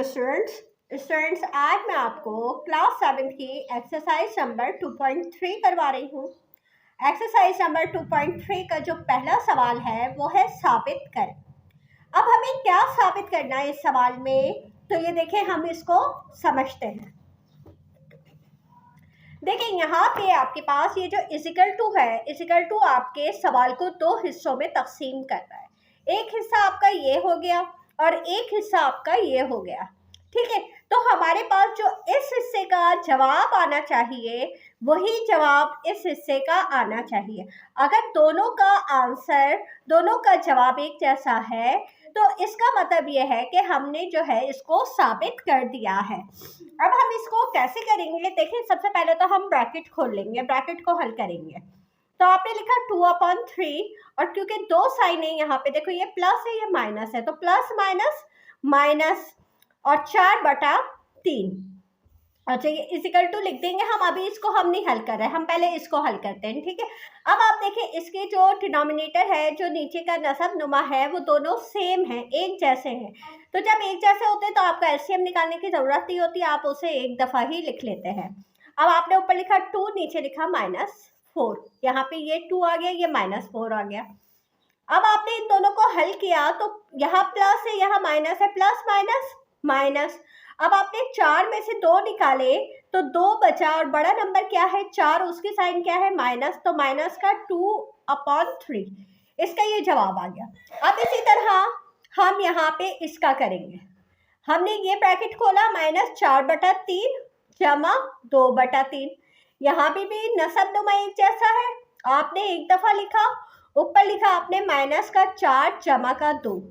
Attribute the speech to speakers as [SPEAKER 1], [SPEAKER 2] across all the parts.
[SPEAKER 1] Students आज मैं आपको क्लास 7 की एक्सरसाइज नंबर 2.3 करवा रही हूँ। एक्सरसाइज नंबर 2.3 का जो पहला सवाल है वो है साबित कर। अब हमें क्या साबित करना है इस सवाल में, तो ये देखें, हम इसको समझते हैं। देखें, यहाँ पे आपके पास ये जो इजिकल टू है, इजिकल टू आपके सवाल को दो हिस्सों में तकसीम कर रहा है। एक हिस्सा आपका ये हो गया और एक हिस्सा आपका ये हो गया, ठीक है। तो हमारे पास जो इस हिस्से का जवाब आना चाहिए वही जवाब इस हिस्से का आना चाहिए। अगर दोनों का आंसर, दोनों का जवाब एक जैसा है तो इसका मतलब ये है कि हमने जो है इसको साबित कर दिया है। अब हम इसको कैसे करेंगे, देखिए, सबसे पहले तो हम ब्रैकेट खोल लेंगे, ब्रैकेट को हल करेंगे। तो आपने लिखा 2/3 और क्योंकि दो साइन है यहाँ पे, देखो ये प्लस है ये माइनस है, तो प्लस माइनस माइनस और 4/3। अच्छा, ये इजिकल टू लिख देंगे हम। अभी इसको हम नहीं हल कर रहे हैं, हम पहले इसको हल करते हैं, ठीक है। अब आप देखें, इसके जो डिनोमिनेटर है, जो नीचे का नसब नुमा है, वो दोनों सेम है, एक जैसे हैं। तो जब एक जैसे होते हैं तो आपको एलसीएम निकालने की जरूरत नहीं होती, आप उसे एक दफा ही लिख लेते हैं। अब आपने ऊपर लिखा 2, नीचे लिखा -4, यहाँ पे ये 2 आ गया, ये -4 आ गया। अब आपने इन दोनों को हल किया तो यहाँ प्लस है, यहाँ माइनस है, प्लस माइनस माइनस। अब आपने 4 में से 2 निकाले तो 2 बचा और बड़ा नंबर क्या है 4, उसकी साइन क्या है माइनस, तो माइनस का 2/3, इसका ये जवाब आ गया। अब इसी तरह हम यहाँ पे इसका करेंगे। हमने ये ब्रैकेट खोला, -4/3 जमा 2/3। यहाँ भी नसब नुमा एक जैसा है, आपने एक दफा लिखा, ऊपर लिखा आपने माइनस का 4 जमा का 2,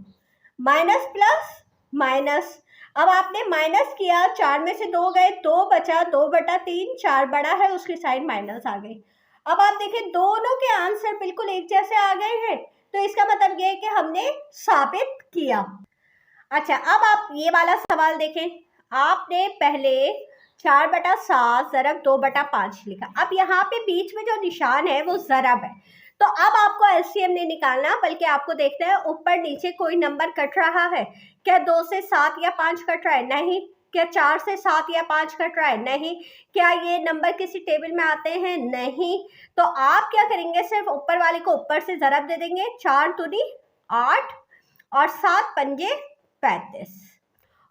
[SPEAKER 1] माइनस प्लस माइनस। अब आपने माइनस किया, 4 में से 2 गए, 2 बचा, 2/3, 4 बड़ा है, उसकी साइन माइनस आ गई। अब आप देखें दोनों के आंसर बिल्कुल एक जैसे आ गए हैं, तो इसका मतलब ये है कि हमने साबित किया। अच्छा, अब आप ये वाला सवाल देखें। आपने पहले 4/7 ज़रब 2/5 लिखा। अब यहाँ पे बीच में जो निशान है वो ज़रब है, तो अब आपको एलसीएम नहीं निकालना, बल्कि आपको देखना है ऊपर नीचे कोई नंबर कट रहा है। क्या 2 से 7 या 5 कट रहा है? नहीं। क्या 4 से 7 या 5 कट रहा है? नहीं। क्या ये नंबर किसी टेबल में आते हैं? नहीं। तो आप क्या करेंगे, सिर्फ ऊपर वाले को ऊपर से ज़रब दे देंगे, 4 दूनी 8 और 7 पंजे 35।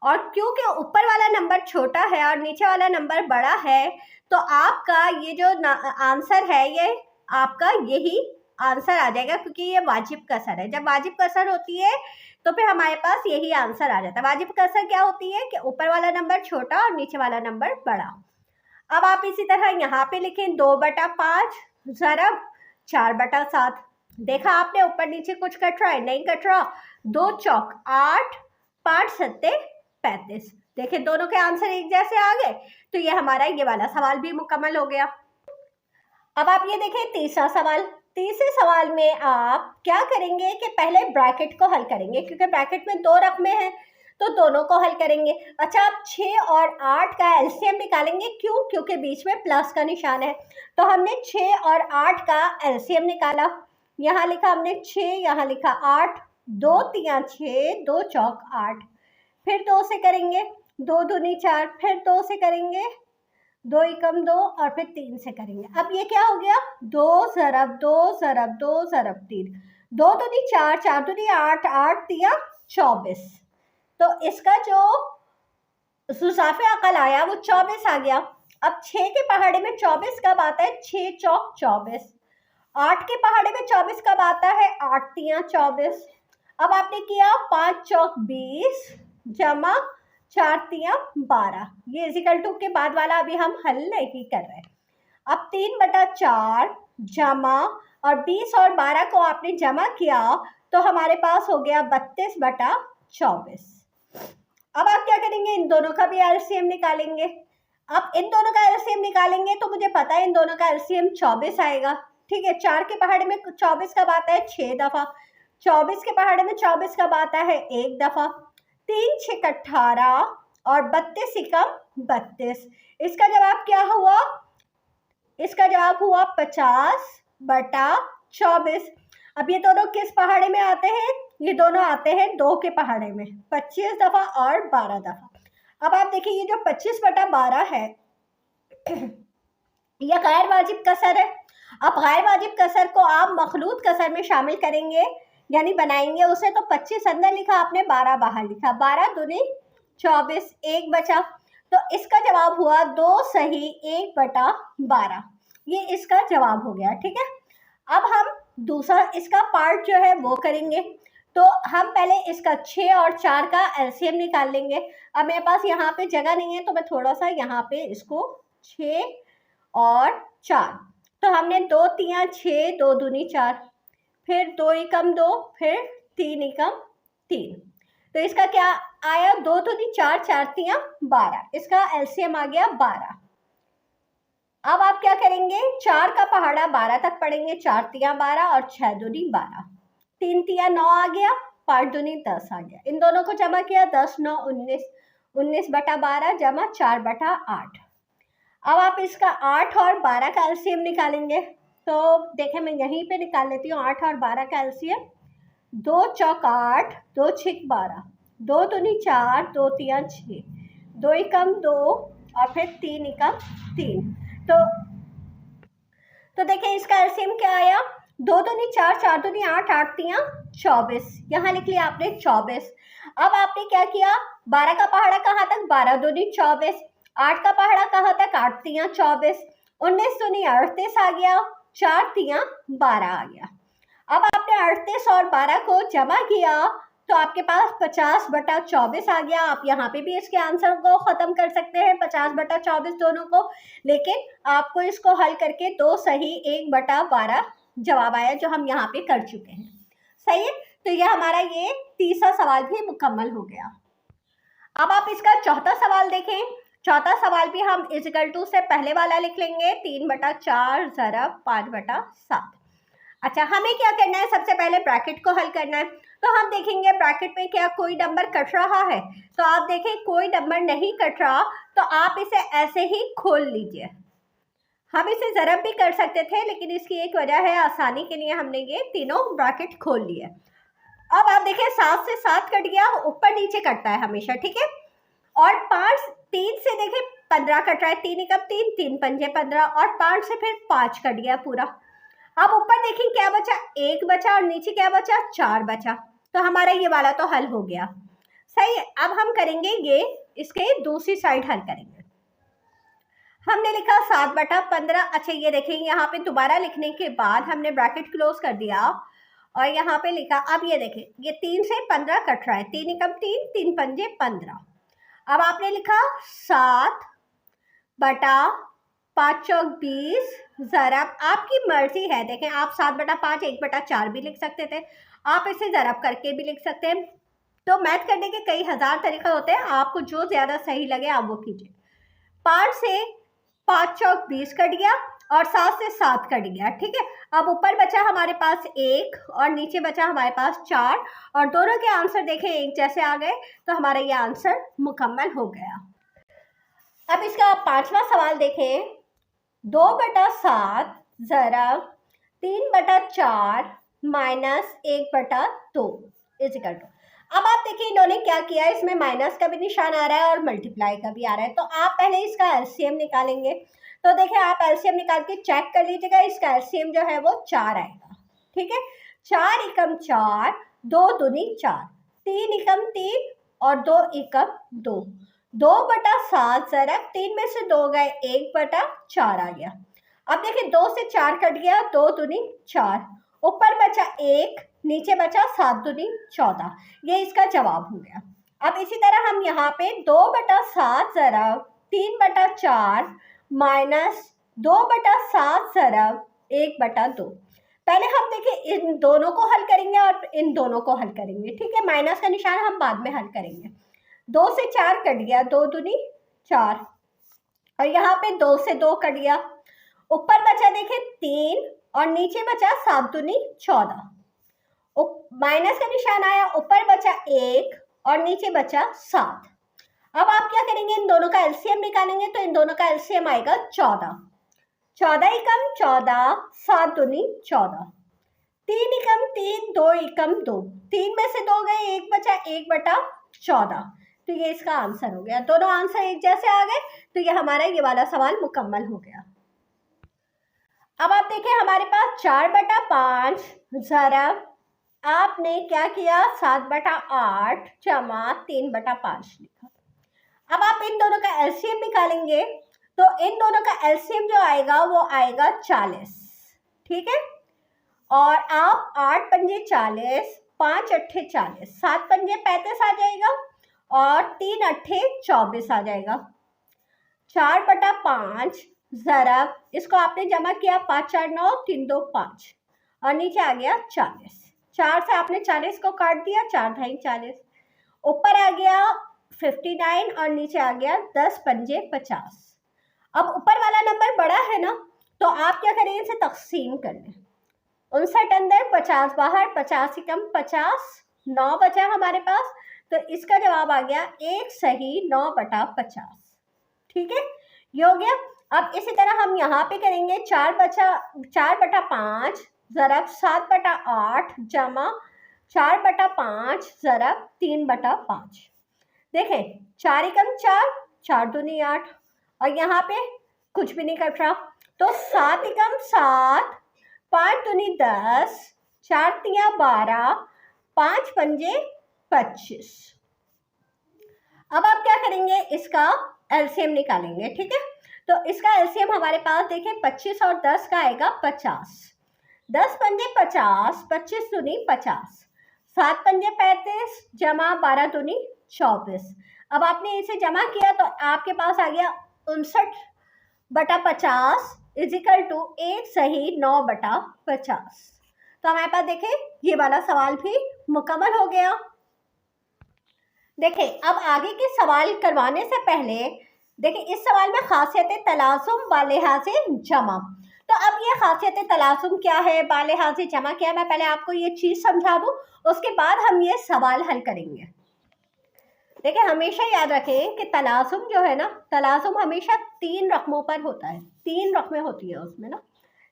[SPEAKER 1] और क्योंकि ऊपर वाला नंबर छोटा है और नीचे वाला नंबर बड़ा है, तो आपका ये जो आंसर है ये आपका यही आंसर आ जाएगा, क्योंकि ये वाजिब कसर है। जब वाजिब कसर होती है तो फिर हमारे पास यही आंसर आ जाता है। वाजिब कसर क्या होती है कि ऊपर वाला नंबर छोटा और नीचे वाला नंबर बड़ा। अब आप इसी तरह यहाँ पे लिखें 2/5 ज़रब 4/7। देखा आपने ऊपर नीचे कुछ कट रहा है? नहीं कट रहा। 2 चौक 8, 5 सत्ते 35। देखें दोनों के आंसर एक जैसे आ गए, तो ये हमारा ये वाला सवाल भी मुकम्मल हो गया। अब आप ये देखें तीसरा सवाल। तीसरे सवाल में आप क्या करेंगे कि पहले ब्रैकेट को हल करेंगे, क्योंकि ब्रैकेट में 2 रकमें हैं तो दोनों को हल करेंगे। अच्छा, आप 6 और 8 का एलसीएम निकालेंगे। क्यों? क्योंकि बीच में प्लस का निशान है। तो हमने 6 और 8 का एलसीएम निकाला। यहाँ लिखा हमने 6, यहाँ लिखा 8, 2 तियां 6, 2 चौक 8। फिर 2 से करेंगे, 2 दूनी 4, फिर 2 से करेंगे, 2 एकम 2 और फिर 3 से करेंगे। अब ये क्या हो गया, 2 ज़रब 2 ज़रब 2 ज़रब 3, 2 दूनी 4, 4 दूनी 8, 8 तिया 24। तो इसका जो सुसाफे अकल आया वो 24 आ गया। अब 6 के पहाड़े में 24 कब आता है? 6 चौक 24। 8 के पहाड़े में 24 कब आता है? 8 तिया 24। अब आपने किया 5 चौक 20 जमा 4 तिया 12। ये इजिकल टू के बाद वाला अभी हम हल नहीं कर रहे। अब 3/4 जमा और 20 और 12 को आपने जमा किया तो हमारे पास हो गया 32/24। अब आप क्या करेंगे, इन दोनों का भी एलसीएम निकालेंगे। अब इन दोनों का एलसीएम निकालेंगे तो मुझे पता है इन दोनों का एलसीएम 24 आएगा, ठीक है। 4 के पहाड़े में 24 कब आता है? 6 दफ़ा। 24 के पहाड़े में 24 कब आता है? 1 दफ़ा। 3 6 18 और 32 एकम 32। इसका जवाब क्या हुआ? इसका जवाब हुआ 50/24। अब ये दोनों किस पहाड़े में आते हैं? ये दोनों आते हैं 2 के पहाड़े में, 25 दफ़ा और 12 दफ़ा। अब आप देखिए ये जो 25/12 है यह गैर वाजिब कसर है। अब गैर वाजिब कसर को आप मखलूत कसर में शामिल करेंगे यानी बनाएंगे उसे, तो 25 अंदर लिखा आपने, 12 बाहर लिखा, 12 दूनी 24, 1 बचा। तो इसका जवाब हुआ 2 सही 1/12, ये इसका जवाब हो गया। ठीक है, अब हम दूसरा इसका पार्ट जो है वो करेंगे। तो हम पहले इसका 6 और 4 का एलसीएम निकाल लेंगे। अब मेरे पास यहाँ पे जगह नहीं है तो मैं थोड़ा सा यहाँ पे इसको 6 और 4, तो हमने 2 तियाँ 6, 2 दूनी 4, फिर 2 एकम 2, फिर 3 एकम 3, तो इसका क्या आया, 2 दूनी 4, 4 तियाँ 12, इसका एलसीएम आ गया 12। अब आप क्या करेंगे, 4 का पहाड़ा 12 तक पढ़ेंगे, 4 तियाँ 12 और 6 दूनी 12, 3 तियाँ 9 आ गया, 5 दूनी 10 आ गया। इन दोनों को जमा किया, 10 9 19, 19/12 जमा 4/8। अब आप इसका 8 और 12 का एलसीएम निकालेंगे। तो देखें मैं यहीं पे निकाल लेती हूँ 8 और 12 का एलसीएम। 2 चौक 8, 2 छिक 12, 2 दूनी 4, 2 तियाँ 6, 2 एकम 2 और फिर 3 एकम 3। तो देखिए इसका एलसीएम क्या आया, 2 दूनी 4, 4 दूनी 8, 8 तियाँ 24, यहाँ लिख लिया आपने 24। अब आपने क्या किया, 12 का पहाड़ा कहाँ तक, 12 दूनी 24, 8 का पहाड़ा कहाँ तक, 8 तियाँ 24, 19 दूनी 38 आ गया, 4 तियाँ 12 आ गया। अब आपने 38 और 12 को जमा किया तो आपके पास 50/24 आ गया। आप यहाँ पे भी इसके आंसर को ख़त्म कर सकते हैं 50/24 दोनों को, लेकिन आपको इसको हल करके 2 सही 1/12 जवाब आया जो हम यहाँ पे कर चुके हैं। सही है, तो यह हमारा ये तीसरा सवाल भी मुकम्मल हो गया। अब आप इसका चौथा सवाल देखें। चौथा सवाल भी हम इक्वल टू से पहले वाला लिख लेंगे, 3/4 ज़रब 5/7। अच्छा, हमें क्या करना है, सबसे पहले ब्रैकेट को हल करना है। तो हम देखेंगे ब्रैकेट में क्या कोई नंबर कट रहा है, तो आप देखें कोई नंबर नहीं कट रहा, तो आप इसे ऐसे ही खोल लीजिए। हम इसे ज़रब भी कर सकते थे लेकिन इसकी एक वजह है, आसानी के लिए हमने ये तीनों ब्रैकेट खोल लिए। अब आप देखें 7 से 7 कट गया, ऊपर नीचे कटता है हमेशा, ठीक है। और 5 3 से देखें 15 कट रहा है, 3 एकम 3, 3 पंजे 15 और 5 से फिर 5 कट गया पूरा। अब ऊपर देखिए क्या बचा, 1 बचा और नीचे क्या बचा, 4 बचा। तो हमारा ये वाला तो हल हो गया। सही है, अब हम करेंगे ये इसके दूसरी साइड हल करेंगे। हमने लिखा 7/15। अच्छा ये देखें यहाँ पे दोबारा लिखने के बाद हमने ब्रैकेट क्लोज कर दिया और यहाँ पे लिखा, अब ये देखें ये 3 से 15 कट रहा है, 3 एकम 3, 3 पंजे 15। अब आपने लिखा 7/5 चौक 20 ज़रब, आपकी मर्जी है, देखें आप 7/5 1/4 भी लिख सकते थे, आप इसे ज़रब करके भी लिख सकते हैं। तो मैथ करने के कई हज़ार तरीक़े होते हैं, आपको जो ज़्यादा सही लगे आप वो कीजिए। 5 से 5 चौक 20 कट गया और 7 से 7 कट गया, ठीक है। अब ऊपर बचा हमारे पास 1 और नीचे बचा हमारे पास 4 और दोनों के आंसर देखें एक जैसे आ गए, तो हमारा ये आंसर मुकम्मल हो गया। अब इसका पांचवा सवाल देखें, 2/7 ज़रब 3/4 माइनस 1/2 इक्वल टू। अब आप देखिए इन्होंने क्या किया, इसमें माइनस का भी निशान आ रहा है और मल्टीप्लाई का भी आ रहा है, तो आप पहले इसका एलसीएम निकालेंगे। तो देखिए आप एलसीएम निकाल के चेक कर लीजिएगा, इसका एलसीएम जो है वो 4 आएगा, ठीक है। 4 एकम 4, 2 दूनी 4, 3 एकम 3 और 2 एकम 2, 2/7 ज़रब 3 में से 2 गए, 1/4 आ गया। अब देखिए 2 से 4 कट गया, 2 दूनी 4, ऊपर बचा 1, नीचे बचा 7 दूनी 14, ये इसका जवाब हो गया। अब इसी तरह हम यहाँ पे 2/7 ज़रब 3/4 माइनस 2/7 ज़रब 1/2। पहले हम देखिए इन दोनों को हल करेंगे और इन दोनों को हल करेंगे, ठीक है। माइनस का निशान हम बाद में हल करेंगे। 2 से 4 कट गया, 2 दूनी 4 और यहाँ पे 2 से 2 कट गया, ऊपर बचा देखें 3 और नीचे बचा 7 दूनी 14। माइनस का निशान आया, ऊपर बचा 1 और नीचे बचा 7। अब आप क्या करेंगे, इन दोनों का एलसीएम निकालेंगे, तो इन दोनों का एलसीएम आएगा 14। 14 एकम 14, 7 दूनी 14, 3 एकम 3, 2 एकम 2, 3 में से 2 गए, 1 बचा, 1/14, तो ये इसका आंसर हो गया। दोनों आंसर एक जैसे आ गए, तो ये हमारा ये वाला सवाल मुकम्मल हो गया। अब आप देखिए हमारे पास 4/5 ज़रब आपने क्या किया 7/8 जमा 3/5 लिखा। अब आप इन दोनों का एलसीएम निकालेंगे, तो इन दोनों का एलसीएम जो आएगा वो आएगा 40, ठीक है। और आप 8 पंजे 40, 5 अट्ठे 40, 7 पंजे 35 आ जाएगा और 3 अट्ठे 24 आ जाएगा। 4/5 ज़रब इसको आपने जमा किया 5 4 9 3 2 5 और नीचे आ गया 40। 4 से आपने 40 को काट दिया, 4 ढाई 40, ऊपर आ गया 59 और नीचे आ गया 10 पंजे 50। अब ऊपर वाला नंबर बड़ा है ना, तो आप क्या करें, इसे तकसीम कर लें। 59 अंदर 50 बाहर, 50 कम 50, 9 बचा हमारे पास, तो इसका जवाब आ गया 1 सही 9/50, ठीक है, ये हो गया। अब इसी तरह हम यहाँ पे करेंगे 4/5 ज़रब 7/8 जमा 4/5 ज़रब 3/5। देखें 4 एकम 4, 4 दूनी 8 और यहाँ पे कुछ भी नहीं कट रहा, तो 7 एकम 7, 5 दूनी 10, 4 तिया 12, 5 पंजे 25। अब आप क्या करेंगे, इसका एलसीएम निकालेंगे, ठीक है। तो इसका एलसीएम हमारे पास देखें 25 और 10 का आएगा 50, 10 पंजे 50, 25 दूनी 50, 7 पंजे 35 जमा 12 दूनी 24। अब आपने इसे जमा किया तो आपके पास आ गया 59/50 इजिकल टू 1 सही 9/50। तो हमारे पास देखें ये वाला सवाल भी मुकम्मल हो गया। देखें अब आगे के सवाल करवाने से पहले देखें इस सवाल में खासियत तलासुम बालिहाज़े जमा। तो अब ये खासियत तलासुम क्या है, बालिहाज़े जमा क्या है, मैं पहले आपको ये चीज़ समझा दूँ, उसके बाद हम ये सवाल हल करेंगे। देखिए हमेशा याद रखें कि तलासुम जो है ना, तलासुम हमेशा 3 रकमों पर होता है, 3 रकमें होती है उसमें ना।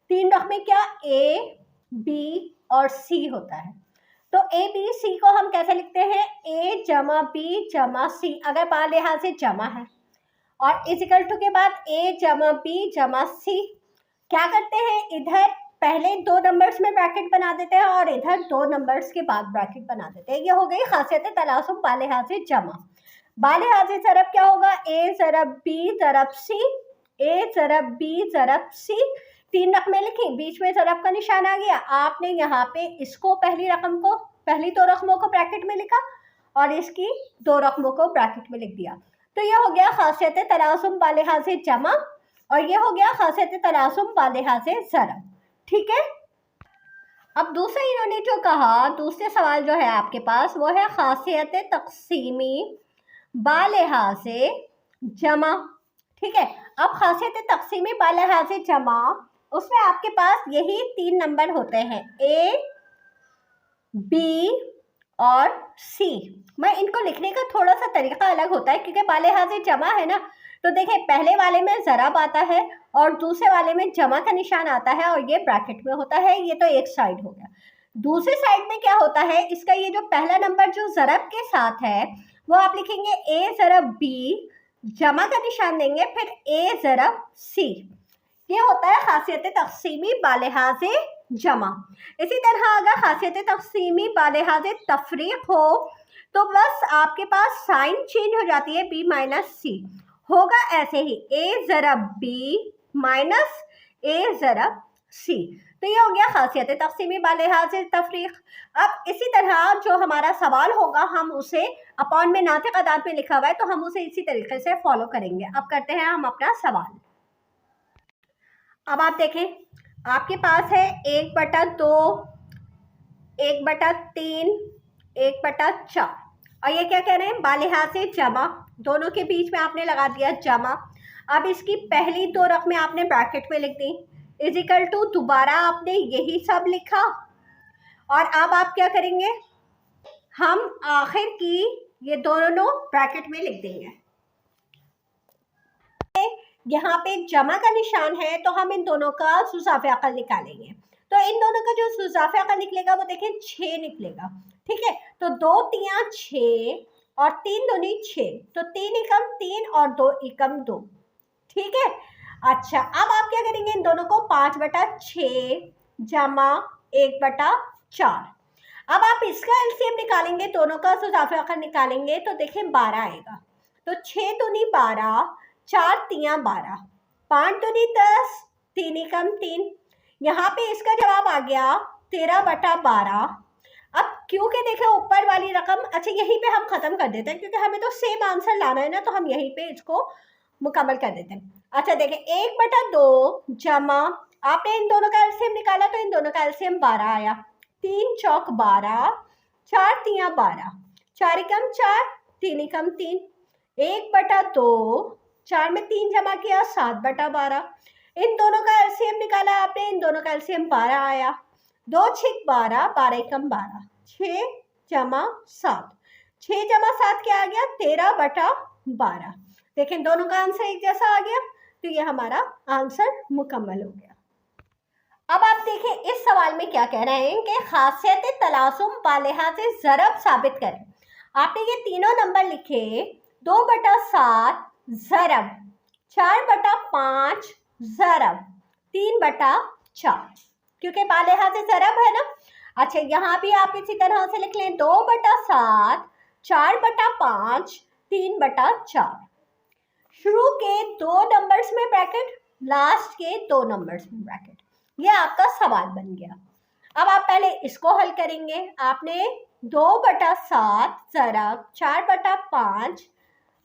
[SPEAKER 1] 3 रकमें क्या, ए बी और सी होता है। तो ए बी सी को हम कैसे लिखते हैं, ए जमा बी जमा सी, अगर बालिहाज़े जमा है, और इजिकल टू के बाद ए जमा बी जमा सी। क्या करते हैं, इधर पहले 2 नंबर्स में ब्रैकेट बना देते हैं और इधर 2 नंबर्स के बाद ब्रैकेट बना देते हैं। ये हो गई खासियत तलासुम बालिहाज़े जमा। बालिहाज़े ज़रब क्या होगा, ए ज़रब बी ज़रब सी, ए ज़रब बी ज़रब सी। 3 रकमें लिखी, बीच में ज़रब का निशान आ गया, आपने यहाँ पे इसको पहली 2 रकमों को ब्रैकेट में लिखा और इसकी 2 रकमों को ब्रैकेट में लिख दिया। तो ये हो गया खासियत तलासुम बालिहाज़े जमा और ये हो गया खासियत तलासुम बालिहाज़े ज़रब, ठीक है। अब दूसरा इन्होंने जो कहा, दूसरे सवाल जो है आपके पास वो है खासियत तक़सीमी बालिहाज़े जमा, ठीक है। अब खासियत तक़सीमी बालिहाज़े जमा, उसमें आपके पास यही 3 नंबर होते हैं, ए बी और सी। मैं इनको लिखने का थोड़ा सा तरीका अलग होता है क्योंकि बालिहाज़े जमा है ना, तो देखिए पहले वाले में ज़रब आता है और दूसरे वाले में जमा का निशान आता है और ये ब्रैकेट में होता है। ये तो एक साइड हो गया। दूसरी साइड में क्या होता है, इसका ये जो पहला नंबर जो ज़रब के साथ है वो आप लिखेंगे ए ज़रब बी, जमा का निशान देंगे, फिर ए ज़रब सी। ये होता है खासियत तक़सीमी बालिहाज़े जमा। इसी तरह अगर खासियत तक़सीमी बालिहाज़े तफरीक हो तो बस आपके पास साइन चेंज हो जाती है, बी माइनस सी होगा ऐसे ही, ए ज़रब बी माइनस ए ज़रब सी। तो ये हो गया खासियत तक़सीमी बालिहाज़े तफरीक। अब इसी तरह जो हमारा सवाल होगा हम उसे अपॉन में नातिक़ अदाद में लिखा हुआ है, तो हम उसे इसी तरीके से फॉलो करेंगे। अब करते हैं हम अपना सवाल। अब आप देखें आपके पास है 1/2, 1/3, 1/4 और ये क्या कह रहे हैं, बालिहाज़े जमा, दोनों के बीच में आपने लगा दिया जमा। अब इसकी पहली 2 रकमें आपने ब्रैकेट में लिख दी, इजिकल टू दोबारा आपने यही सब लिखा और अब आप क्या करेंगे, हम आखिर की ये दोनों ब्रैकेट में लिख देंगे। यहाँ पे जमा का निशान है तो हम इन दोनों का सुज़ाफ़े अक़ल निकालेंगे। तो इन दोनों का जो सुज़ाफ़े अक़ल निकलेगा वो देखें 6 निकलेगा, ठीक है। तो 2 तिया 6 और 3 दूनी 6, तो 3 एकम 3 और 2 एकम 2। ठीक है। अच्छा, अब आप क्या करेंगे, इन दोनों को 5/6 जमा 1/4। अब आप इसका एलसीएम निकालेंगे, दोनों का इजाफा आकर निकालेंगे तो देखें 12 आएगा। तो 6 दूनी 12, 4 तियां 12, 5 दूनी 10, 3 एकम 3। यहाँ पे इसका जवाब आ गया 13/12। अब क्योंकि देखें ऊपर वाली रकम, अच्छा यहीं पे हम खत्म कर देते हैं क्योंकि हमें तो सेम आंसर लाना है ना, तो हम यहीं पे इसको मुकम्मल कर देते हैं। अच्छा देखें 1/2 जमा, आपने इन दोनों का एलसीएम निकाला तो इन दोनों का एलसीएम 12 आया। 3 चौक 12, 4 तियां 12, 4 एकम 4, 3 एकम 3, 1/2, 4 में 3 जमा किया 7/12। इन दोनों का एलसीएम निकाला आपने, इन दोनों का एलसीएम 12 आया। 2 6 12, 12 एकम 12, 6 जमा 7, 6 जमा 7 क्या आ गया 13/12। देखें दोनों का आंसर एक जैसा आ गया, तो ये हमारा आंसर मुकम्मल हो गया। अब आप देखें इस सवाल में क्या कह रहे हैं कि खासियत तलासुम बालिहाज़ ज़रब साबित करें। आपने ये तीनों नंबर लिखे, 2/7 ज़रब, 4/5 ज़रब, 3/4, क्योंकि बालिहाज़ ज़रब है ना। अच्छा यहाँ भी आप इसी तरह से लिख लें 2/7, 4/5, 3/4। शुरू के 2 नंबर्स में ब्रैकेट, लास्ट के 2 नंबर्स में ब्रैकेट। ये आपका सवाल बन गया। अब आप पहले इसको हल करेंगे। आपने 2/7 ज़रब 4/5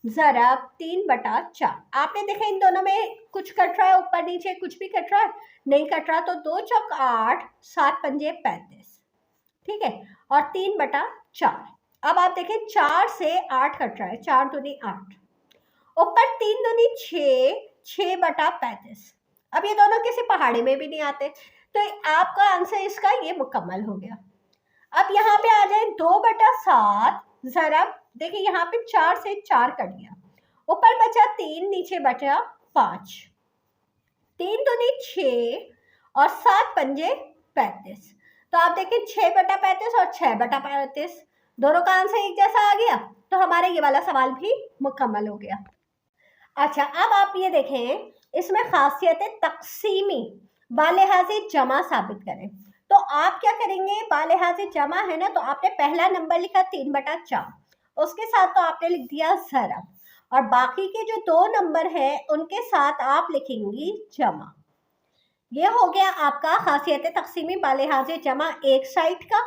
[SPEAKER 1] ज़रब 3/4, आपने देखा इन दोनों में कुछ कट रहा है, ऊपर नीचे कुछ भी कट रहा है, नहीं कट रहा, तो 2 चौक 8, 7 पंजे 35, ठीक है, और 3/4। अब आप देखें 4 से 8 कट रहा है, 4 दूनी 8, ऊपर 3 दूनी 6, 6/35। अब ये दोनों किसी पहाड़ी में भी नहीं आते, तो आपका आंसर इसका ये मुकम्मल हो गया। अब यहाँ पे आ जाए 2/7 ज़रब, देखिए यहाँ पे 4 से 4 कट गया, ऊपर बचा 3, नीचे बचा 5, 3 दूनी 6 और 7 पंजे 35। तो आप देखिए 6/35 और 6/35, दोनों का आंसर एक जैसा आ गया, तो हमारा ये वाला सवाल भी मुकम्मल हो गया। अच्छा अब आप ये देखें, इसमें खासियत तकसीमी बालिहाज़े जमा साबित करें। तो आप क्या करेंगे, बालिहाज़े जमा है ना, तो आपने पहला नंबर लिखा 3/4, उसके साथ तो आपने लिख दिया ज़रब, और बाकी के जो 2 नंबर है उनके साथ आप लिखेंगी जमा। ये हो गया आपका खासियत तकसीमी बालिहाज़े जमा एक साइड का।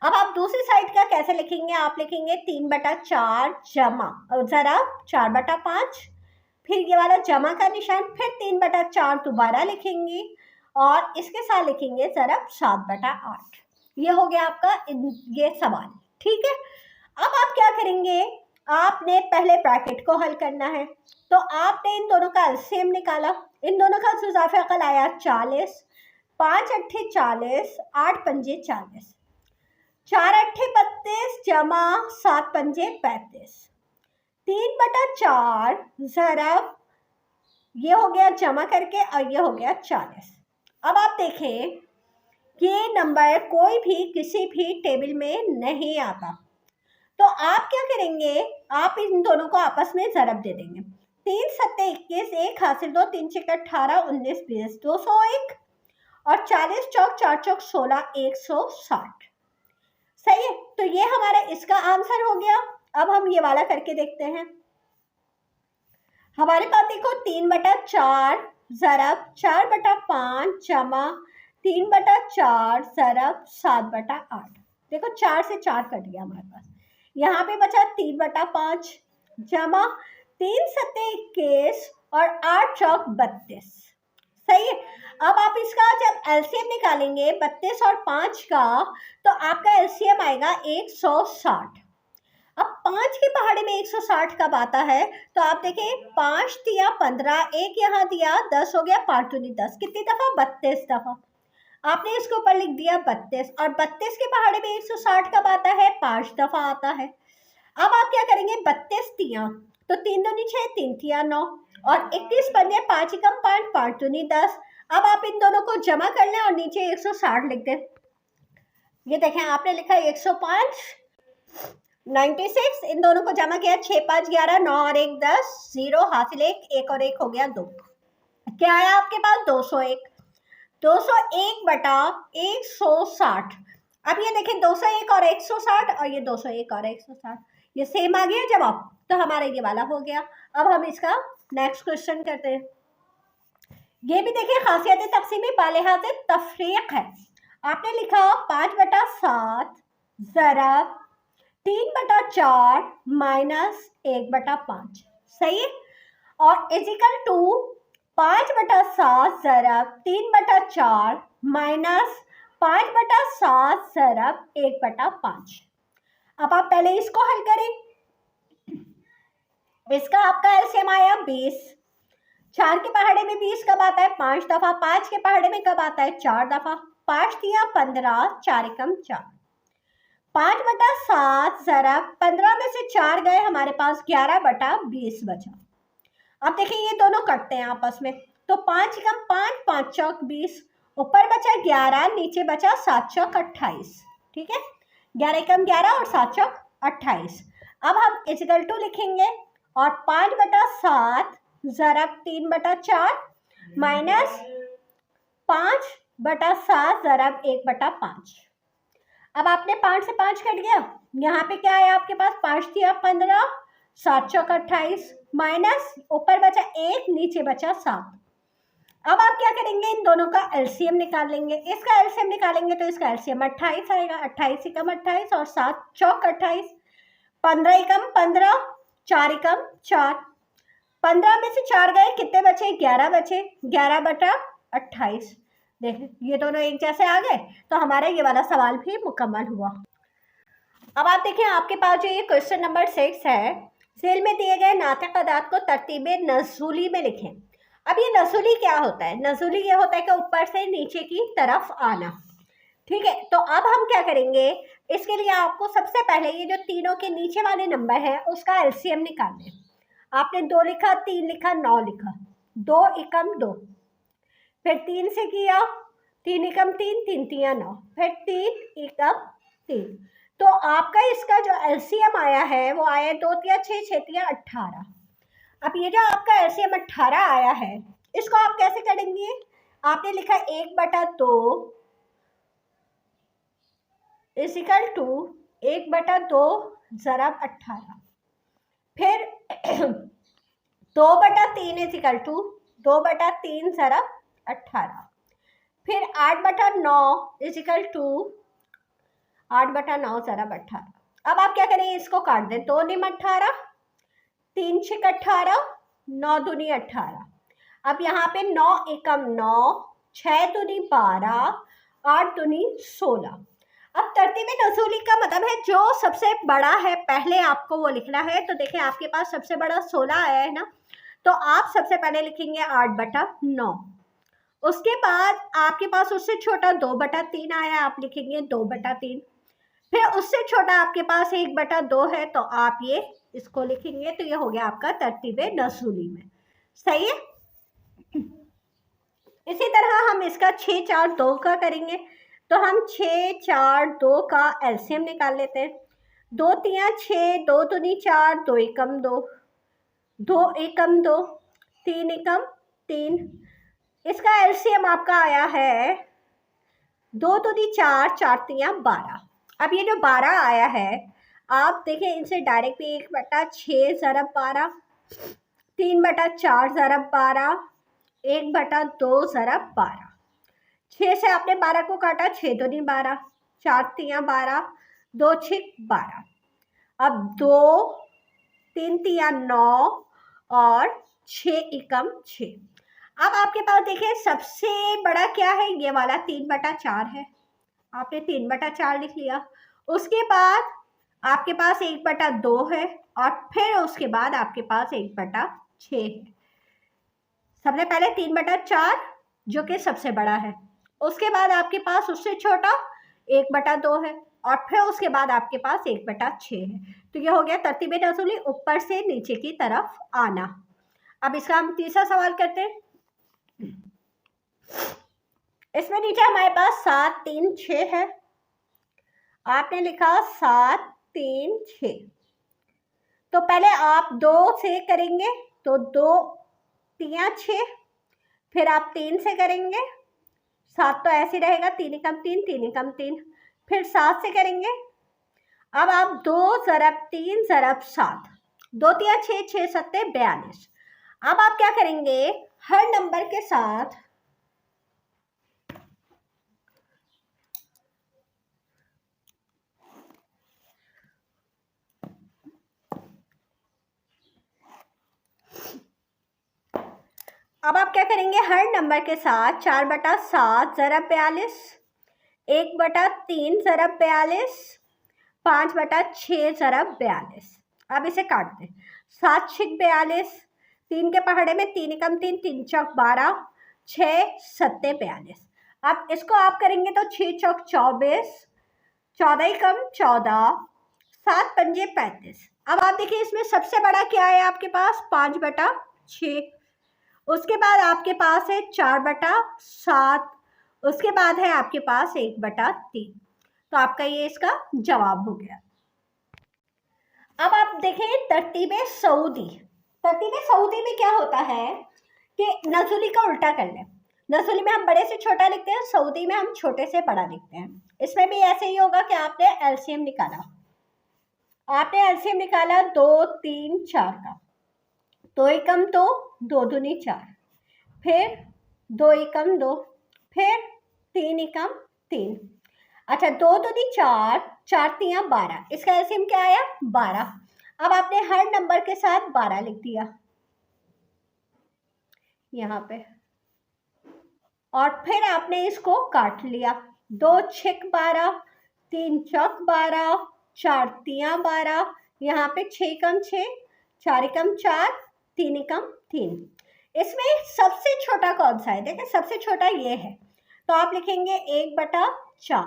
[SPEAKER 1] अब आप दूसरी साइड का कैसे लिखेंगे, आप लिखेंगे 3/4 जमा ज़रब 4/5, फिर ये वाला जमा का निशान, फिर 3/4 दोबारा लिखेंगे और इसके साथ लिखेंगे ज़रब 7/8। ये हो गया आपका ये सवाल, ठीक है। अब आप क्या करेंगे, आपने पहले ब्रैकेट को हल करना है, तो आपने इन दोनों का एलसीएम निकाला, इन दोनों का इजाफा अकल आया 40, 5 अट्ठे 40, 8 पंजे 40, 4 अट्ठे 32 जमा 7 पंजे 35, 3/4 ज़रब, ये हो गया जमा करके, और ये हो गया 40। अब आप देखें ये नंबर कोई भी किसी भी टेबल में नहीं आता, तो आप क्या करेंगे, आप इन दोनों को आपस में ज़रब दे देंगे। 3 सत्ते 21, 1 हासिल 2, 3 छक्के 18, 19 20, 201, और 40 चौक 4 चौक 16, 160। सही है, तो ये हमारा इसका आंसर हो गया। अब हम ये वाला करके देखते हैं। हमारे पास देखो 3/4 ज़रब 4/5 जमा 3/4 ज़रब 7/8। देखो 4 से 4 कट गया हमारे पास, यहाँ पे बचा 3/5 जमा 3 सत्ते 21 और 8 चौक 32। सही है। अब आप इसका जब एलसीएम निकालेंगे 32 और 5 का, तो आपका एलसीएम आएगा 160। अब 5 की पहाड़ी में 160 कब आता है, तो आप देखें 5 दिया 15, एक यहाँ दिया 10 हो गया, 5 दूनी 10, कितनी दफ़ा 32 दफ़ा। आपने इसके ऊपर लिख दिया 32, और 32 की पहाड़ी में 160 कब आता है, 5 दफ़ा आता है। अब आप क्या करेंगे, 32 दिया तो 3 दूनी 6, 3 तिया 9, और 21 पंजे 5 एकम 5, 5 दूनी 10। अब आप इन दोनों को जमा कर लें और नीचे 160 लिख दें। ये देखें आपने लिखा 105, 96, इन दोनों को जमा किया 6 5 11, 9 और 1 10, 0 हासिल 1 और 1 हो गया 2। क्या आया आपके पास 201। 201 बटा 160। अब ये देखें 201 और 160 और ये 201 और 160, ये सेम आ गया जवाब, तो हमारा ये वाला हो गया। अब हम इसका नेक्स्ट क्वेश्चन करते हैं। ये भी देखिए खासियत तकसीमी बालिहात तफरीक है। आपने लिखा 5/7 ज़रब 3/4 माइनस 1/5, सही है। और इजिकल टू 5/7 ज़रब 3/4 माइनस 5/7 ज़रब 1/5। अब आप पहले इसको हल करें। इसका आपका एलसीएम आया 20। 4 के पहाड़े में 20 कब आता है? 5 दफा। 5 के पहाड़े में कब आता है? 4 दफा। 5 दिया 15, 4 एकम 4। 5/7 ज़रब 15 में से 4 गए, हमारे पास 11/20 बचा। अब देखिए ये दोनों कटते हैं आपस में, तो 5 एकम 5, 5 चौक 20, ऊपर बचा 11, नीचे बचा 7 चौक 28। ठीक है, 11 एकम 11 और 7 चौक 28। अब हम इक्वल टू लिखेंगे और 5/7 ज़रब 3/4 माइनस 5/7 ज़रब 1/5। अब आपने 5 से 5 कट गया, यहाँ पे क्या है आपके पास? 5 दिया 15, 7 चौक 28 माइनस ऊपर बचा 1, नीचे बचा 7। अब आप क्या करेंगे? इन दोनों का एलसीएम निकाल लेंगे। इसका एलसीएम निकालेंगे तो इसका एलसीएम 28 आएगा। 28 एकम 28 और 7 चौक 28, 15 एकम 15, 4 एकम 4। 15 में से 4 गए, कितने बचे? 11 बचे। 11/28। देखें ये दोनों एक जैसे आ गए, तो हमारा ये वाला सवाल भी मुकम्मल हुआ। अब आप देखें आपके पास जो ये क्वेश्चन नंबर 6 है, सेल में दिए गए नातिक अदाद को तरतीब नज़ूली में लिखें। अब ये नज़ूली क्या होता है? नज़ूली ये होता है कि ऊपर से नीचे की तरफ आना। ठीक है, तो अब हम क्या करेंगे? इसके लिए आपको सबसे पहले ये जो तीनों के नीचे वाले नंबर है उसका एलसीएम निकालना है। आपने 2 लिखा, 3 लिखा, 9 लिखा, 2 एकम 2, फिर 3 से किया, 3 एकम 3, 3 तिया 9, फिर 3 एकम 3। तो आपका इसका जो एलसीएम आया है वो आया 2 तिया 6, 6 तिया 18। अब ये जो आपका एलसीएम 18 आया है, इसको आप कैसे करेंगे? आपने लिखा 1/2 इजिकल टू 1/2 ज़रब 18, फिर 2/3 इजिकल टू 2/3 ज़रब 18, फिर 8/9 इजिकल टू 8/9 ज़रब 18। अब आप क्या करें? इसको काट दें। 2 निम 18, 3 छिक 18, 9 दूनी 18। अब यहाँ पे 9 एकम 9, 6 दूनी 12, 8 दूनी 16। अब तरतीब नज़ूली का मतलब है जो सबसे बड़ा है पहले आपको वो लिखना है। तो देखें आपके पास सबसे बड़ा 16 आया है ना, तो आप सबसे पहले लिखेंगे 8/9। उसके बाद आपके पास उससे छोटा 2/3 आया, आप लिखेंगे 2/3। फिर उससे छोटा आपके पास 1/2 है, तो आप ये इसको लिखेंगे। तो ये हो गया आपका तरतीब नज़ूली में, सही है। इसी तरह हम इसका 6 4 2 का करेंगे। तो हम 6 4 2 का एलसीएम निकाल लेते हैं। 2 तिया 6, 2 दूनी 4, 2 एकम 2, 2 एकम 2, 3 एकम 3। इसका एलसीएम आपका आया है 2 दूनी 4, 4 तिया 12। अब ये जो 12 आया है, आप देखें इनसे डायरेक्ट भी 1/6 ज़रब 12, 3/4 ज़रब 12, 1/2 ज़रब 12। 6 से आपने 12 को काटा, 6 दूनी 12, 4 तिया 12, 2 छिक 12। अब 2 3 तिया 9 और 6 एकम 6। अब आपके पास देखिए सबसे बड़ा क्या है? ये वाला 3/4 है। आपने 3/4 लिख लिया। उसके बाद आपके पास 1/2 है और फिर उसके बाद आपके पास 1/6 है। सबसे पहले 3/4 जो कि सबसे बड़ा है, उसके बाद आपके पास उससे छोटा 1/2 है और फिर उसके बाद आपके पास 1/6 है। तो ये हो गया तरतीब नज़ूली, ऊपर से नीचे की तरफ आना। अब इसका हम तीसरा सवाल करते हैं। इसमें नीचे हमारे पास 7 3 6 है। आपने लिखा 7 3 6। तो पहले आप 2 से करेंगे तो 2 3 6, फिर आप 3 से करेंगे 7 तो ऐसे रहेगा, 3 एकम 3 3 एकम 3, फिर 7 से करेंगे। अब आप 2 ज़रब 3 ज़रब 7, 2 3 6 6 7 42। अब आप क्या करेंगे, हर नंबर के साथ अब आप क्या करेंगे, हर नंबर के साथ 4/7 ज़रब 42, 1/3 ज़रब 42, 5/6 ज़रब 42। अब इसे काट दें, 7 6 42, 3 के पहाड़े में 3 एकम 3 3 चौक 12, 6 7 42। अब इसको आप करेंगे तो 6 चौक 24, 14 एकम 14, 7 पंजे 35। अब आप देखिए इसमें सबसे बड़ा क्या है आपके पास, 5/6। उसके बाद आपके पास है 4/7, उसके बाद है आपके पास 1/3। तो आपका ये इसका जवाब हो गया। अब आप देखें तरतीब सऊदी। तरतीब सऊदी में क्या होता है कि नज़ुली का उल्टा कर लें। नज़ुली में हम बड़े से छोटा लिखते हैं, सऊदी में हम छोटे से बड़ा लिखते हैं। इसमें भी ऐसे ही होगा कि आपने एलसीएम निकाला, आपने एलसीएम निकाला 2 3 4 का, 2 एकम 2, 2 दूनी 4, फिर 2 एकम 2, फिर 3 एकम 3। अच्छा, 2 दूनी 4, 4 तियाँ 12, इसका एलसीएम क्या आया 12। अब आपने हर नंबर के साथ 12 लिख दिया यहाँ पे, और फिर आपने इसको काट लिया, 2 6 12, 3 चौक 12, 4 तियाँ 12, यहाँ पे 6 एकम 6, 4 एकम 4, 3 एकम 3। इसमें सबसे छोटा कौन सा है, देखिए सबसे छोटा ये है, तो आप लिखेंगे 1/4।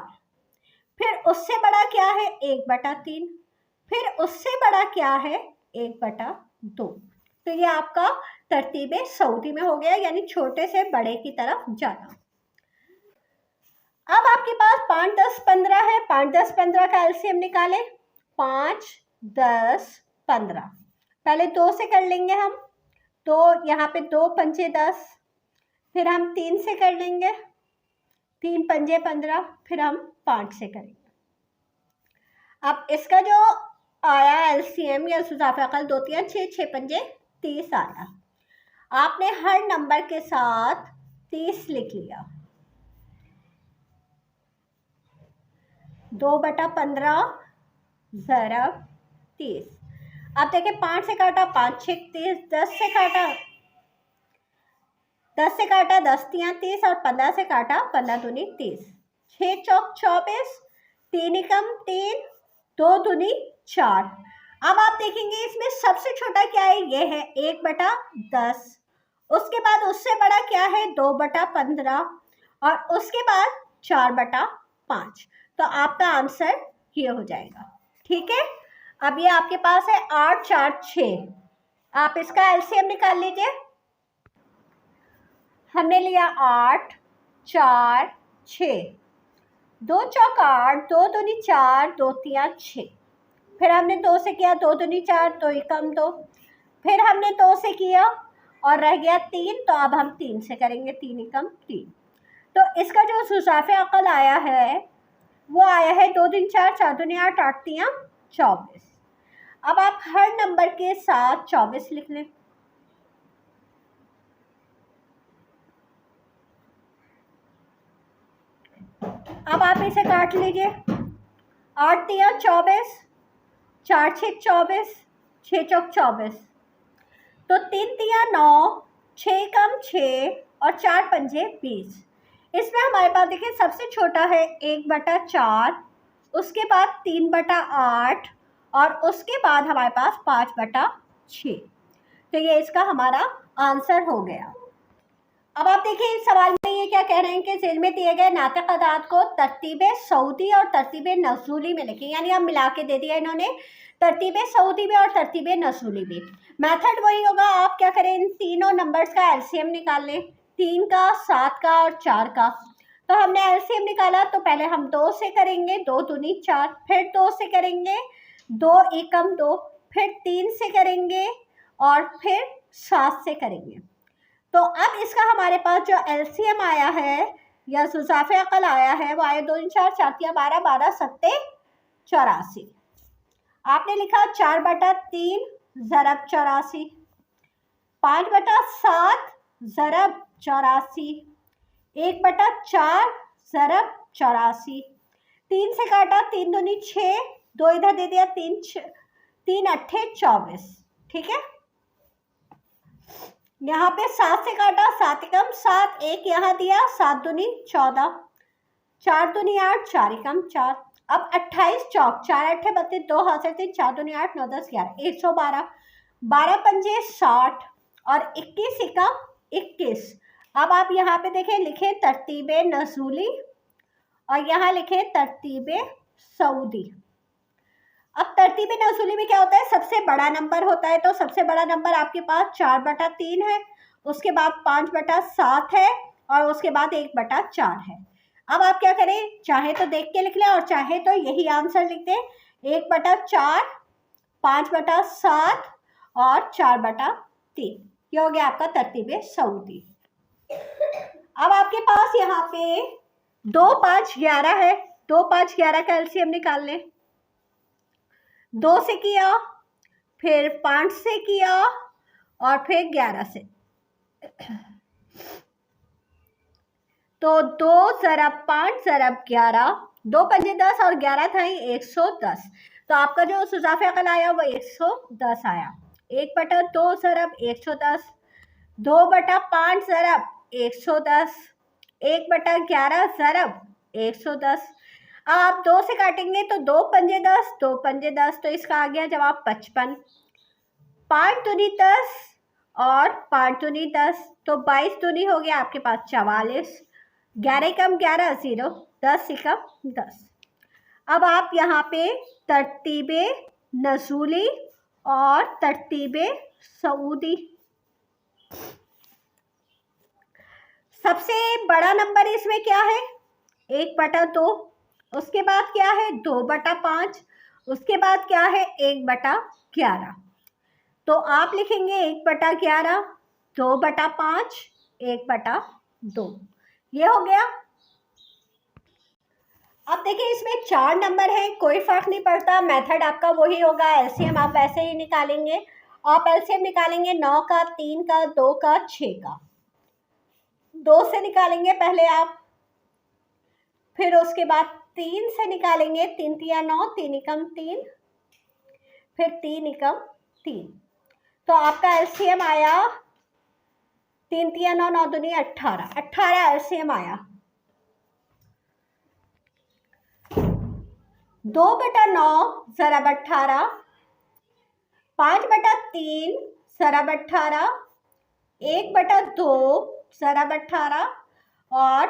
[SPEAKER 1] फिर उससे बड़ा क्या है 1/3, फिर उससे बड़ा क्या है 1/2। तो ये आपका तरतीब सऊदी में हो गया, यानी छोटे से बड़े की तरफ जाना। अब आपके पास 5 10 15 है, 5 10 15 का एलसीएम निकालें, 5 10 15। पहले 2 से कर लेंगे हम, तो यहाँ पे 2 पंजे 10, फिर हम 3 से कर लेंगे, 3 पंजे 15, फिर हम 5 से करेंगे। अब इसका जो आया एलसीएम या सुजाफ़े अकल 2 3 6 6 पंजे 30 आया। आपने हर नंबर के साथ 30 लिख लिया, 2/15 ज़रब 30। अब देखिए 5 से काटा 5 6 30, 10 से काटा 10 तियाँ 30, और 15 से काटा 15 दूनी 30, 6 चौक 24, 3 एकम 3, 2 दूनी 4। अब आप देखेंगे इसमें सबसे छोटा क्या है, ये है 1/10। उसके बाद उससे बड़ा क्या है 2/15, और उसके बाद 4/5। तो आपका आंसर ये हो जाएगा। ठीक है, अब ये आपके पास है 8 4 6। आप इसका एलसीएम निकाल लीजिए। हमने लिया 8 4 6, 2 चौक 8, 2 दूनी 4, 2 तियाँ 6, फिर हमने 2 से किया, 2 दूनी 4, 2 एकम 2, फिर हमने 2 से किया और रह गया 3, तो अब हम 3 से करेंगे, 3 एकम 3। तो इसका जो सुजाफ़े अकल आया है वो आया है 2 दूनी 4, 4 दूनी 8, 8 तियाँ 24। अब आप हर नंबर के साथ 24 लिख लें। अब आप इसे काट लीजिए, 8 तियाँ 24, 4 6 24, 6 चौक 24, तो 3 तियाँ 9, 6 एकम 6, और 4 पंजे 20। इसमें हमारे पास देखिए सबसे छोटा है 1/4, उसके बाद 3/8, और उसके बाद हमारे पास 5/6। तो ये इसका हमारा आंसर हो गया। अब आप देखिए इस सवाल में ये क्या कह रहे हैं कि ज़ेल में दिए गए नातिक़ अदाद को तरतीब सऊदी और तरतीब नज़ूली में लिखें, यानी अब मिला के दे दिया इन्होंने, तरतीब सऊदी में और तरतीब नज़ूली में। मेथड वही होगा, आप क्या करें, इन तीनों नंबर्स का एलसीएम निकाल लें, 3 का 7 का और 4 का। तो हमने एलसीएम निकाला, तो पहले हम 2 से करेंगे, 2 दूनी 4, फिर 2 से करेंगे, 2 एकम 2, फिर 3 से करेंगे और फिर 7 से करेंगे। तो अब इसका हमारे पास जो एलसीएम आया है या सुसाफे अकल आया है वो आया 2 × 4 4 × 12 12 7 84। आपने लिखा 4/3 ज़रब 84, 5/7 ज़रब 84, 1/4 ज़रब 84, 3 से काटा 3 दूनी 6, 2 इधर दे दिया 3 अट्ठे 24। ठीक है, यहाँ पे 7 से काटा 7 एकम 7, 1 यहाँ दिया 7 दूनी 14, 4 दूनी 8, 4 एकम 4। अब 28 चौक 4 अट्ठे 32, 2 हाथ से 3, 4 दूनी 8, 9 10 11, 112, 12 पंजे 60 और 21 एकम 21। अब आप यहाँ पे देखें, लिखे तरतीबे नज़ूली और यहाँ लिखे तरतीबे सऊदी। अब तरतीबे नज़ूली में क्या होता है, सबसे बड़ा नंबर होता है। तो सबसे बड़ा नंबर आपके पास 4/3 है, उसके बाद 5/7 है और उसके बाद 1/4 है। अब आप क्या करें, चाहे तो देख के लिख लें और चाहे तो यही आंसर लिख दें, 1/4, 5/7 और 4/3। ये हो गया आपका तरतीबे सऊदी। अब आपके पास यहाँ पे 2 5 11 है, 2 5 11 का एलसीएम निकाल लें। 2 से किया, फिर 5 से किया और फिर 11 से। तो 2 ज़रब 5 ज़रब 11, 2 पंजे 10 और 11 था 110। तो आपका जो सुजाफे अकल आया वो 110 आया। 1/2 ज़रब 110, 2/5 ज़रब 110, 1/11 ज़रब 110। आप 2 से काटेंगे तो 2 पंजे 10, 2 पंजे 10, तो इसका आ गया जवाब 55। 5 दूनी 10 और 5 दूनी 10, तो 22 दूनी हो गया आपके पास 44, 11 एकम 11 0, 10 एकम 10। अब आप यहाँ पे तरतीबे नज़ूली और तरतीबे सऊदी, सबसे बड़ा नंबर इसमें क्या है 1/2, उसके बाद क्या है 2/5, उसके बाद क्या है 1/11। तो आप लिखेंगे 1/11, 2/5, 1/2। ये हो गया। अब देखिए इसमें 4 नंबर हैं, कोई फर्क नहीं पड़ता, मेथड आपका वही होगा। एलसीएम आप वैसे ही निकालेंगे। आप एलसीएम निकालेंगे 9 का, 3 का, 2 का, 6 का। 2 से निकालेंगे पहले आप, फिर उसके बाद 3 से निकालेंगे, 3 तिया 9, 3 एकम 3, फिर 3 एकम 3। तो आपका एलसीएम आया 3 तिया 9, 9 दूनी 18, 18 एलसीएम आया। 2/9 ज़रब 18, 5/3 ज़रब 18, 1/2 ज़रब 18 और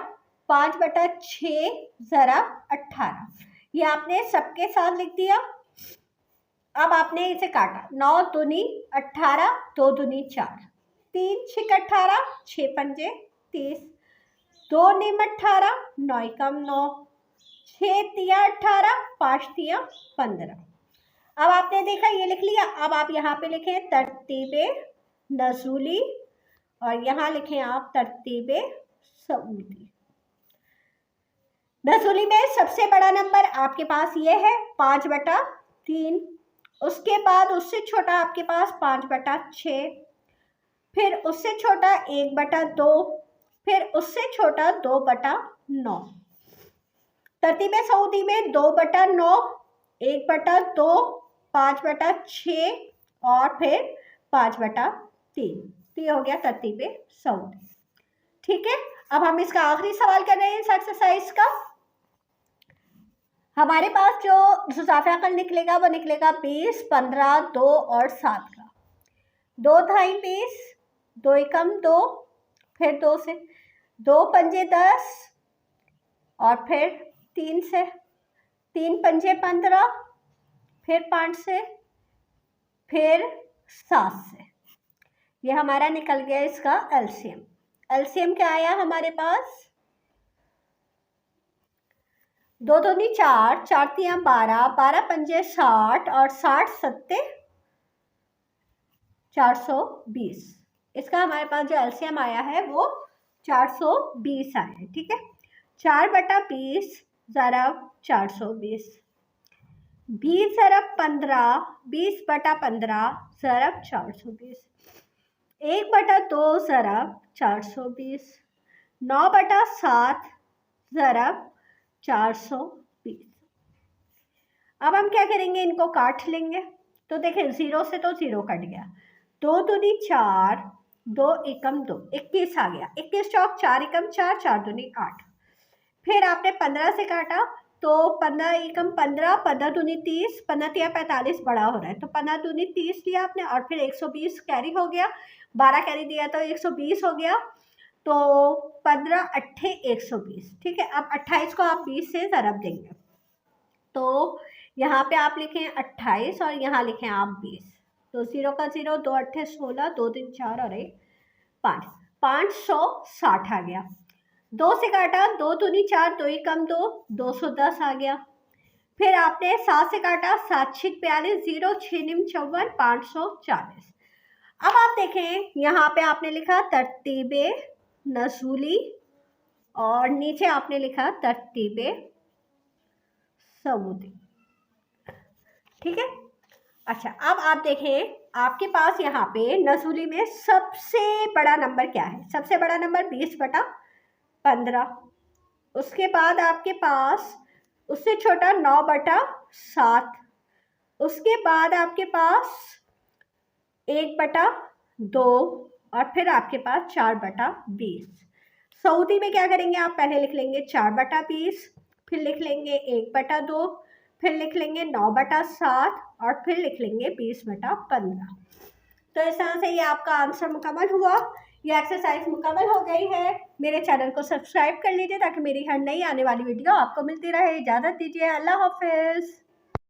[SPEAKER 1] 5/6 ज़रब 18। ये आपने सबके साथ लिख दिया। अब आपने इसे काटा, 9 दूनी 18, 2 दूनी 4, 3 6 18, 6 पंजे 30, 2 निम 18, 9 एकम 9, 6 तिया 18, 5 तिया 15। अब आपने देखा ये लिख लिया। अब आप यहाँ पे लिखें तरतीबे नज़ूली और यहाँ लिखें आप तरतीबे सऊदी। नज़ूली में सबसे बड़ा नंबर आपके पास ये है 5/3, उसके बाद उससे छोटा आपके पास 5/6, फिर उससे छोटा 1/2, फिर उससे छोटा 2/9। तरतीबे सऊदी में 2/9, 1/2, 5/6 और फिर 5/3। तो ये हो गया तरतीबे सऊदी। ठीक है, अब हम इसका आखिरी सवाल कर रहे हैं इस एक्सरसाइज का। हमारे पास जो सुसाफे अकल निकलेगा वो निकलेगा 20, 15, 2 और 7 का। 2 धाई 20, 2 एकम 2, फिर 2 से, 2 पंजे 10 और फिर 3 से, 3 पंजे 15, फिर 5 से, फिर 7 से। ये हमारा निकल गया इसका एलसीएम। एलसीएम क्या आया हमारे पास दो दूनी 4, 4 तियां 12, 12 पंजे 60 और 60 सत्ते 420। इसका हमारे पास जो एलसीएम आया है वो 420 आया है। ठीक है, 4/20 ज़रब 420, 20 ज़रब 15, 20/15 ज़रब 420, 1/2 ज़रब 420, 9/7 ज़रब 420। अब हम क्या करेंगे, इनको काट लेंगे। तो देखें, 0 से तो 0 कट गया, 2 दूनी 4, 2 एकम 2, 21 आ गया, 21 चौक 4 एकम 4, 4 दूनी 8। फिर आपने 15 से काटा तो 15 एकम 15, 15 दूनी 30, 15 तिया 45 बड़ा हो रहा है, तो 15 दूनी 30 लिया आपने, और फिर 120 कैरी हो गया, 12 कैरी दिया तो 120 हो गया, तो 15 अट्ठे 120। ठीक है, अब 28 को आप 20 से ज़रब देंगे, तो यहाँ पे आप लिखें 28 और यहाँ लिखें आप 20, तो 0 का 0, 2 अट्ठे 16, 2 3 4 और 1 5, 560 आ गया। 2 से काटा, 2 दूनी 4, 2 एकम 2, 210 आ गया। फिर आपने 7 से काटा, 7 6 42, 0 6 निम 54, 540। अब आप देखें, यहाँ पे आपने लिखा तरतीबे नज़ूली और नीचे आपने लिखा तरतीबे सऊदी। ठीक है, अच्छा अब आप देखें, आपके पास यहाँ पे नज़ूली में सबसे बड़ा नंबर क्या है? सबसे बड़ा नंबर 20/15, उसके बाद आपके पास उससे छोटा 9/7, उसके बाद आपके पास 1/2 और फिर आपके पास 4/20। सऊदी में क्या करेंगे, आप पहले लिख लेंगे 4/20, फिर लिख लेंगे 1/2, फिर लिख लेंगे 9/7 और फिर लिख लेंगे 20/15। तो इस तरह से ये आपका आंसर मुकम्मल हुआ, ये एक्सरसाइज मुकम्मल हो गई है। मेरे चैनल को सब्सक्राइब कर लीजिए ताकि मेरी हर नई आने वाली वीडियो आपको मिलती रहे। इजाज़त दीजिए, अल्लाह हाफिज़।